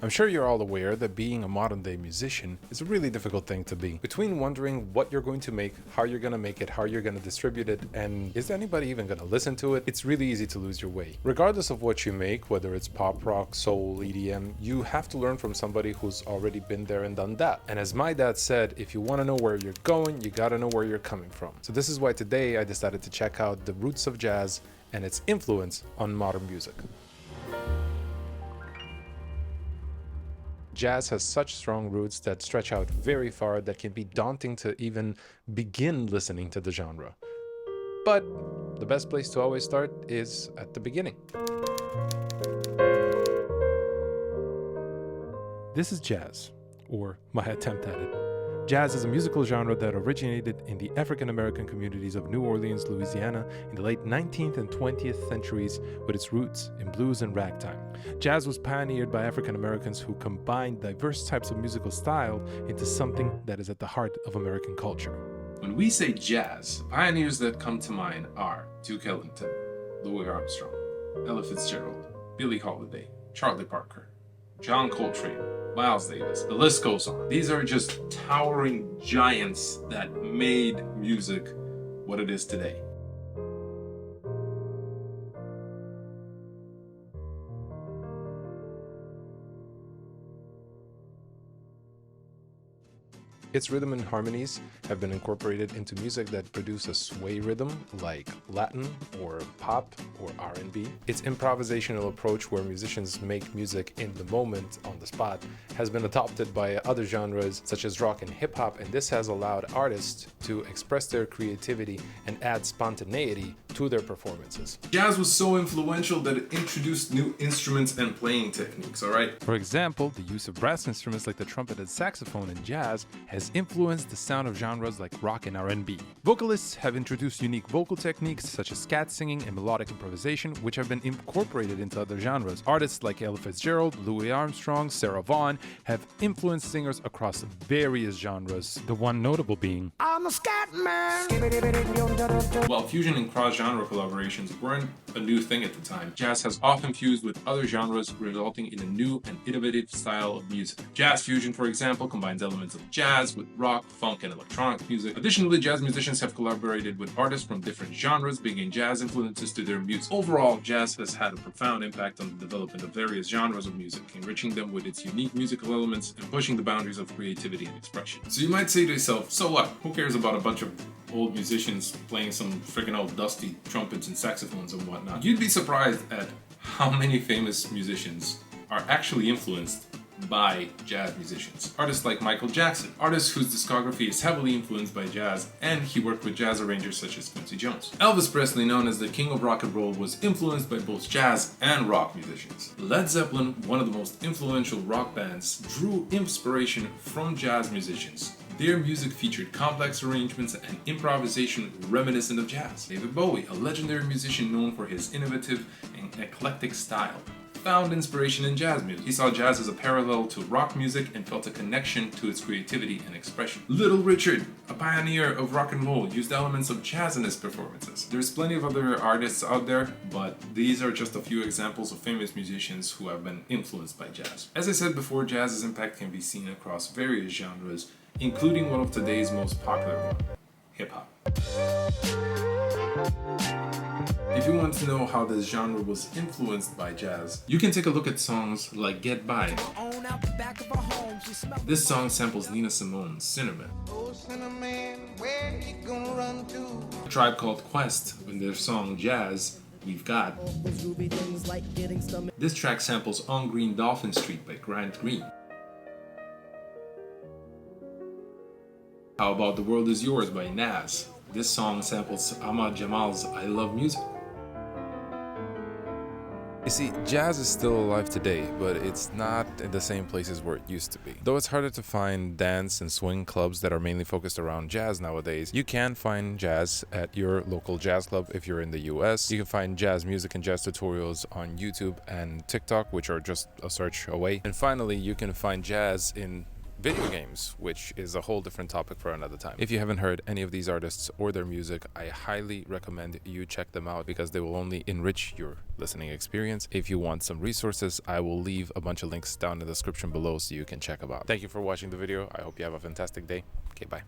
I'm sure you're all aware that being a modern day musician is a really difficult thing to be. Between wondering what you're going to make, how you're going to make it, how you're going to distribute it, and is anybody even going to listen to it, it's really easy to lose your way. Regardless of what you make, whether it's pop, rock, soul, EDM, you have to learn from somebody who's already been there and done that. And as my dad said, if you want to know where you're going, you got to know where you're coming from. So this is why today I decided to check out the roots of jazz and its influence on modern music. Jazz has such strong roots that stretch out very far that can be daunting to even begin listening to the genre. But the best place to always start is at the beginning. This is jazz, or my attempt at it. Jazz is a musical genre that originated in the African American communities of New Orleans, Louisiana in the late 19th and 20th centuries with its roots in blues and ragtime. Jazz was pioneered by African Americans who combined diverse types of musical style into something that is at the heart of American culture. When we say jazz, pioneers that come to mind are Duke Ellington, Louis Armstrong, Ella Fitzgerald, Billie Holiday, Charlie Parker, John Coltrane, Miles Davis, the list goes on. These are just towering giants that made music what it is today. Its rhythm and harmonies have been incorporated into music that produce a sway rhythm like Latin or pop or R&B. Its improvisational approach, where musicians make music in the moment on the spot, has been adopted by other genres such as rock and hip hop, and this has allowed artists to express their creativity and add spontaneity to their performances. Jazz was so influential that it introduced new instruments and playing techniques, alright? For example, the use of brass instruments like the trumpet and saxophone in jazz has influenced the sound of genres like rock and R&B. Vocalists have introduced unique vocal techniques such as scat singing and melodic improvisation, which have been incorporated into other genres. Artists like Ella Fitzgerald, Louis Armstrong, Sarah Vaughan have influenced singers across various genres, the one notable being I'm a scat man. While fusion and cross-genre collaborations weren't a new thing at the time, jazz has often fused with other genres, resulting in a new and innovative style of music. Jazz fusion, for example, combines elements of jazz with rock, funk, and electronic music. Additionally, jazz musicians have collaborated with artists from different genres, bringing jazz influences to their music. Overall, jazz has had a profound impact on the development of various genres of music, enriching them with its unique musical elements and pushing the boundaries of creativity and expression. So you might say to yourself, so what? Who cares about a bunch of old musicians playing some freaking old dusty trumpets and saxophones and whatnot? You'd be surprised at how many famous musicians are actually influenced by jazz musicians. Artists like Michael Jackson, artists whose discography is heavily influenced by jazz, and he worked with jazz arrangers such as Quincy Jones. Elvis Presley, known as the King of Rock and Roll, was influenced by both jazz and rock musicians. Led Zeppelin, one of the most influential rock bands, drew inspiration from jazz musicians. Their music featured complex arrangements and improvisation reminiscent of jazz. David Bowie, a legendary musician known for his innovative and eclectic style, found inspiration in jazz music. He saw jazz as a parallel to rock music and felt a connection to its creativity and expression. Little Richard, a pioneer of rock and roll, used elements of jazz in his performances. There's plenty of other artists out there, but these are just a few examples of famous musicians who have been influenced by jazz. As I said before, jazz's impact can be seen across various genres, including one of today's most popular ones, hip-hop. If you want to know how this genre was influenced by jazz, you can take a look at songs like Get By. This song samples Nina Simone's Cinnamon. A Tribe Called Quest, in their song Jazz, We've Got. This track samples On Green Dolphin Street by Grant Green. How About The World Is Yours by Nas. This song samples Ahmad Jamal's I Love Music. You see, jazz is still alive today, but it's not in the same places where it used to be. Though it's harder to find dance and swing clubs that are mainly focused around jazz nowadays, you can find jazz at your local jazz club if you're in the US. You can find jazz music and jazz tutorials on YouTube and TikTok, which are just a search away. And finally, you can find jazz in video games, which is a whole different topic for another time. If you haven't heard any of these artists or their music, I highly recommend you check them out because they will only enrich your listening experience. If you want some resources, I will leave a bunch of links down in the description below so you can check them out. Thank you for watching the video. I hope you have a fantastic day. Okay, bye.